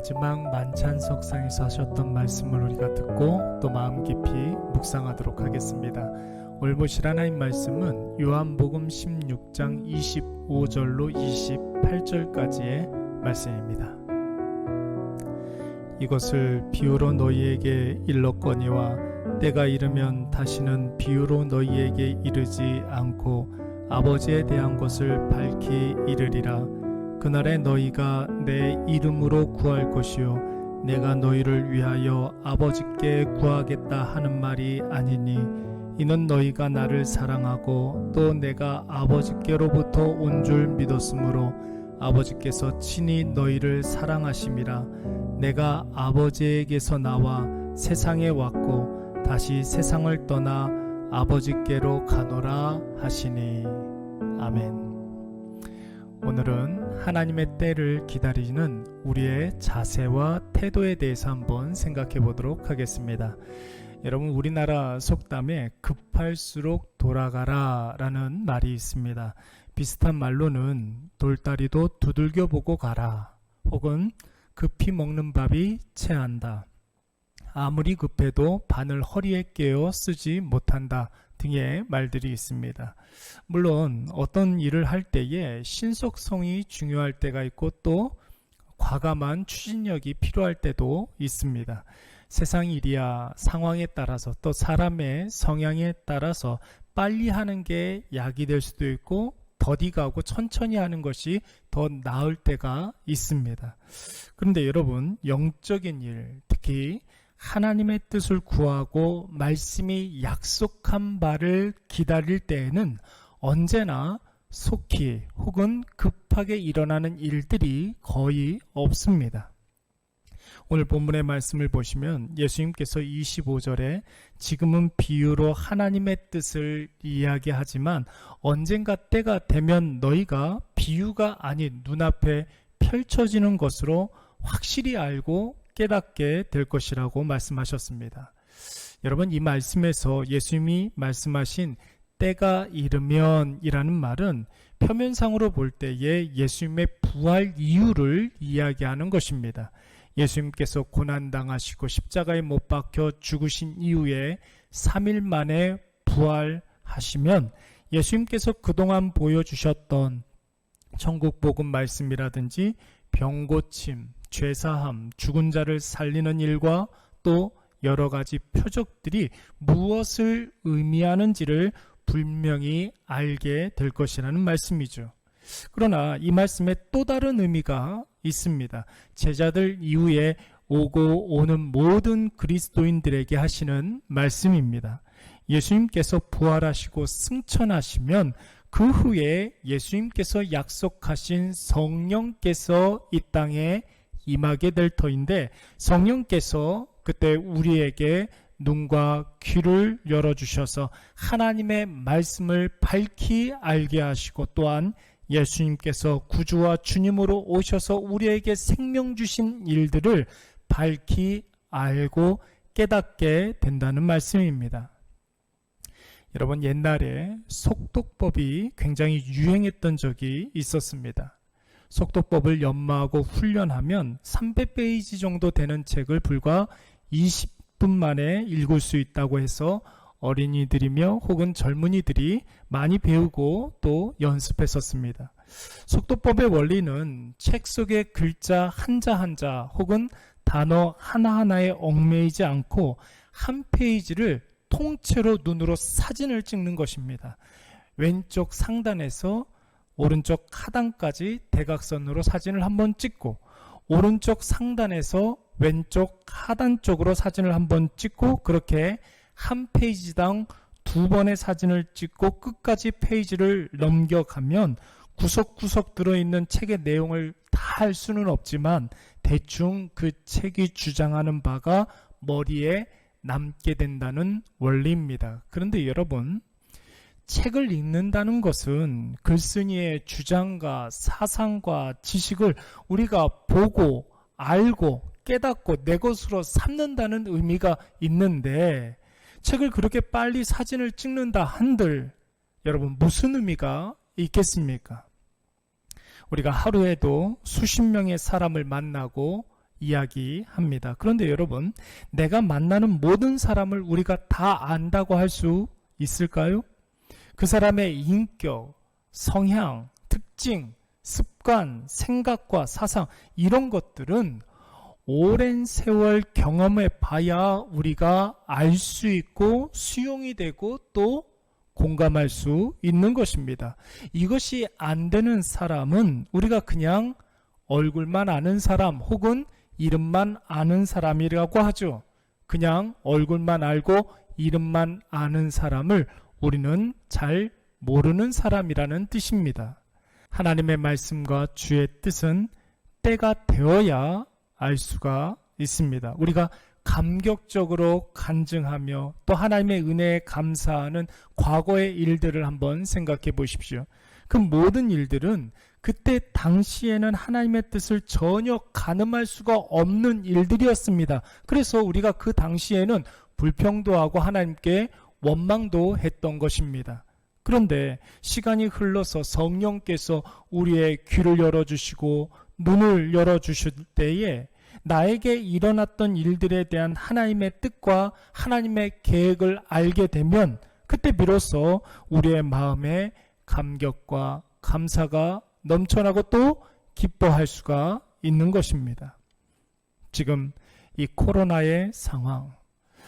마지막 만찬석상에서 하셨던 말씀을 우리가 듣고 또 마음 깊이 묵상하도록 하겠습니다. 오늘 보실 하나님 말씀은 요한복음 16장 25절로 28절까지의 말씀입니다. 이것을 비유로 너희에게 일렀거니와 때가 이르면 다시는 비유로 너희에게 이르지 않고 아버지에 대한 것을 밝히 이르리라. 그날에 너희가 내 이름으로 구할 것이요 내가 너희를 위하여 아버지께 구하겠다 하는 말이 아니니 이는 너희가 나를 사랑하고 또 내가 아버지께로부터 온 줄 믿었으므로 아버지께서 친히 너희를 사랑하심이라. 내가 아버지에게서 나와 세상에 왔고 다시 세상을 떠나 아버지께로 가노라 하시니. 아멘. 오늘은 하나님의 때를 기다리는 우리의 자세와 태도에 대해서 한번 생각해 보도록 하겠습니다. 여러분, 우리나라 속담에 급할수록 돌아가라 라는 말이 있습니다. 비슷한 말로는 돌다리도 두들겨 보고 가라, 혹은 급히 먹는 밥이 체한다, 아무리 급해도 바늘 허리에 끼워 쓰지 못한다 등의 말들이 있습니다. 물론 어떤 일을 할 때에 신속성이 중요할 때가 있고 또 과감한 추진력이 필요할 때도 있습니다. 세상 일이야 상황에 따라서 또 사람의 성향에 따라서 빨리 하는 게 약이 될 수도 있고 더디가고 천천히 하는 것이 더 나을 때가 있습니다. 그런데 여러분, 영적인 일, 특히 하나님의 뜻을 구하고 말씀이 약속한 바를 기다릴 때에는 언제나 속히 혹은 급하게 일어나는 일들이 거의 없습니다. 오늘 본문의 말씀을 보시면 예수님께서 25절에 지금은 비유로 하나님의 뜻을 이야기하지만 언젠가 때가 되면 너희가 비유가 아닌 눈앞에 펼쳐지는 것으로 확실히 알고 깨닫게 될 것이라고 말씀하셨습니다. 여러분, 이 말씀에서 예수님이 말씀하신 때가 이르면 이라는 말은 표면상으로 볼 때에 예수님의 부활 이유를 이야기하는 것입니다. 예수님께서 고난당하시고 십자가에 못 박혀 죽으신 이후에 3일 만에 부활하시면 예수님께서 그동안 보여주셨던 천국복음 말씀이라든지 병고침, 죄사함, 죽은 자를 살리는 일과 또 여러 가지 표적들이 무엇을 의미하는지를 분명히 알게 될 것이라는 말씀이죠. 그러나 이 말씀에 또 다른 의미가 있습니다. 제자들 이후에 오고 오는 모든 그리스도인들에게 하시는 말씀입니다. 예수님께서 부활하시고 승천하시면 그 후에 예수님께서 약속하신 성령께서 이 땅에 임하게 될 터인데, 성령께서 그때 우리에게 눈과 귀를 열어주셔서 하나님의 말씀을 밝히 알게 하시고 또한 예수님께서 구주와 주님으로 오셔서 우리에게 생명 주신 일들을 밝히 알고 깨닫게 된다는 말씀입니다. 여러분, 옛날에 속독법이 굉장히 유행했던 적이 있었습니다. 속독법을 연마하고 훈련하면 300페이지 정도 되는 책을 불과 20분 만에 읽을 수 있다고 해서 어린이들이며 혹은 젊은이들이 많이 배우고 또 연습했었습니다. 속독법의 원리는 책 속의 글자 한자 한자 혹은 단어 하나하나에 얽매이지 않고 한 페이지를 통째로 눈으로 사진을 찍는 것입니다. 왼쪽 상단에서 오른쪽 하단까지 대각선으로 사진을 한번 찍고, 오른쪽 상단에서 왼쪽 하단 쪽으로 사진을 한번 찍고, 그렇게 한 페이지당 2번의 사진을 찍고 끝까지 페이지를 넘겨가면 구석구석 들어있는 책의 내용을 다 할 수는 없지만 대충 그 책이 주장하는 바가 머리에 남게 된다는 원리입니다. 그런데 여러분, 책을 읽는다는 것은 글쓴이의 주장과 사상과 지식을 우리가 보고 알고 깨닫고 내 것으로 삼는다는 의미가 있는데, 책을 그렇게 빨리 사진을 찍는다 한들 여러분, 무슨 의미가 있겠습니까? 우리가 하루에도 수십 명의 사람을 만나고 이야기합니다. 그런데 여러분, 내가 만나는 모든 사람을 우리가 다 안다고 할 수 있을까요? 그 사람의 인격, 성향, 특징, 습관, 생각과 사상, 이런 것들은 오랜 세월 경험해 봐야 우리가 알 수 있고 수용이 되고 또 공감할 수 있는 것입니다. 이것이 안 되는 사람은 우리가 그냥 얼굴만 아는 사람 혹은 이름만 아는 사람이라고 하죠. 그냥 얼굴만 알고 이름만 아는 사람을 우리는 잘 모르는 사람이라는 뜻입니다. 하나님의 말씀과 주의 뜻은 때가 되어야 알 수가 있습니다. 우리가 감격적으로 간증하며 또 하나님의 은혜에 감사하는 과거의 일들을 한번 생각해 보십시오. 그 모든 일들은 그때 당시에는 하나님의 뜻을 전혀 가늠할 수가 없는 일들이었습니다. 그래서 우리가 그 당시에는 불평도 하고 하나님께 원망도 했던 것입니다. 그런데 시간이 흘러서 성령께서 우리의 귀를 열어주시고 눈을 열어주실 때에 나에게 일어났던 일들에 대한 하나님의 뜻과 하나님의 계획을 알게 되면 그때 비로소 우리의 마음에 감격과 감사가 넘쳐나고 또 기뻐할 수가 있는 것입니다. 지금 이 코로나의 상황,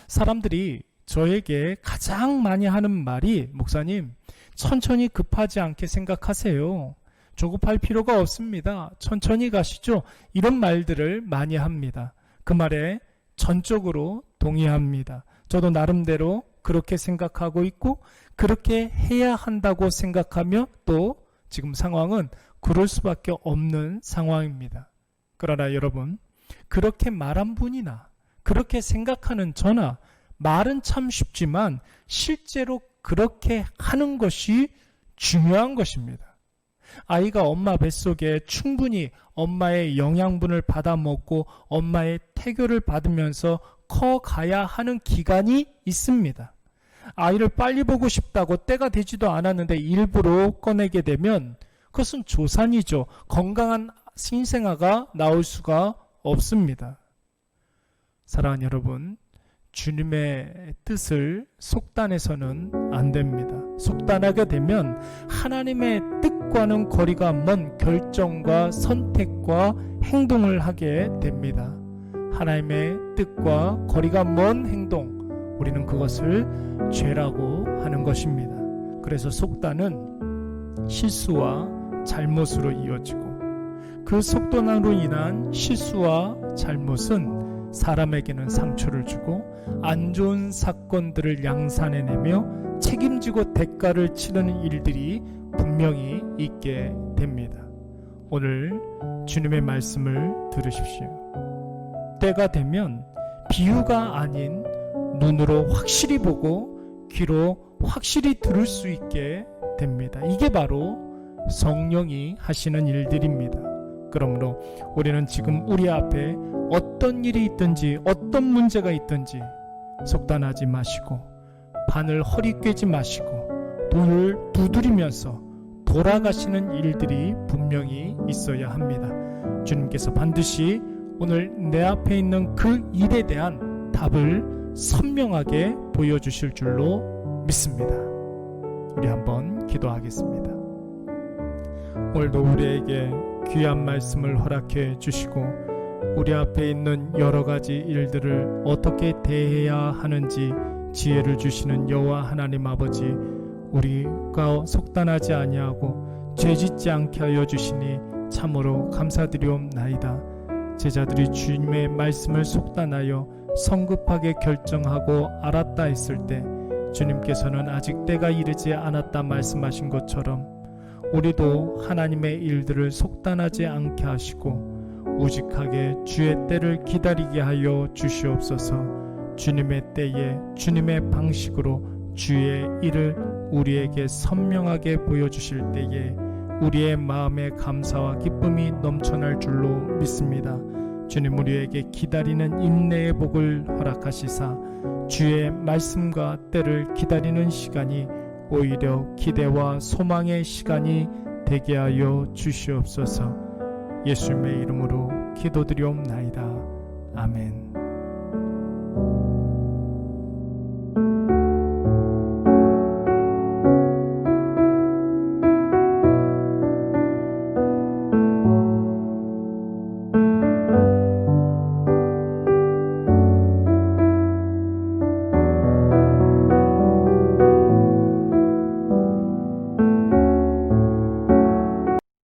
사람들이 저에게 가장 많이 하는 말이 목사님, 천천히 급하지 않게 생각하세요. 조급할 필요가 없습니다. 천천히 가시죠. 이런 말들을 많이 합니다. 그 말에 전적으로 동의합니다. 저도 나름대로 그렇게 생각하고 있고 그렇게 해야 한다고 생각하며 또 지금 상황은 그럴 수밖에 없는 상황입니다. 그러나 여러분, 그렇게 말한 분이나 그렇게 생각하는 저나 말은 참 쉽지만 실제로 그렇게 하는 것이 중요한 것입니다. 아이가 엄마 뱃속에 충분히 엄마의 영양분을 받아 먹고 엄마의 태교를 받으면서 커가야 하는 기간이 있습니다. 아이를 빨리 보고 싶다고 때가 되지도 않았는데 일부러 꺼내게 되면 그것은 조산이죠. 건강한 신생아가 나올 수가 없습니다. 사랑하는 여러분, 주님의 뜻을 속단해서는 안 됩니다. 속단하게 되면 하나님의 뜻과는 거리가 먼 결정과 선택과 행동을 하게 됩니다. 하나님의 뜻과 거리가 먼 행동, 우리는 그것을 죄라고 하는 것입니다. 그래서 속단은 실수와 잘못으로 이어지고 그 속단으로 인한 실수와 잘못은 사람에게는 상처를 주고 안 좋은 사건들을 양산해내며 책임지고 대가를 치르는 일들이 분명히 있게 됩니다. 오늘 주님의 말씀을 들으십시오. 때가 되면 비유가 아닌 눈으로 확실히 보고 귀로 확실히 들을 수 있게 됩니다. 이게 바로 성령이 하시는 일들입니다. 그러므로 우리는 지금 우리 앞에 어떤 일이 있든지 어떤 문제가 있든지 속단하지 마시고 바늘 허리 꿰지 마시고 돈을 두드리면서 돌아가시는 일들이 분명히 있어야 합니다. 주님께서 반드시 오늘 내 앞에 있는 그 일에 대한 답을 선명하게 보여주실 줄로 믿습니다. 우리 한번 기도하겠습니다. 오늘도 우리에게 귀한 말씀을 허락해 주시고 우리 앞에 있는 여러 가지 일들을 어떻게 대해야 하는지 지혜를 주시는 여호와 하나님 아버지, 우리가 속단하지 아니하고 죄짓지 않게 하여 주시니 참으로 감사드리옵나이다. 제자들이 주님의 말씀을 속단하여 성급하게 결정하고 알았다 했을 때 주님께서는 아직 때가 이르지 않았다 말씀하신 것처럼 우리도 하나님의 일들을 속단하지 않게 하시고 우직하게 주의 때를 기다리게 하여 주시옵소서. 주님의 때에 주님의 방식으로 주의 일을 우리에게 선명하게 보여주실 때에 우리의 마음에 감사와 기쁨이 넘쳐날 줄로 믿습니다. 주님, 우리에게 기다리는 인내의 복을 허락하시사 주의 말씀과 때를 기다리는 시간이 오히려 기대와 소망의 시간이 되게 하여 주시옵소서. 예수님의 이름으로 기도드리옵나이다. 아멘.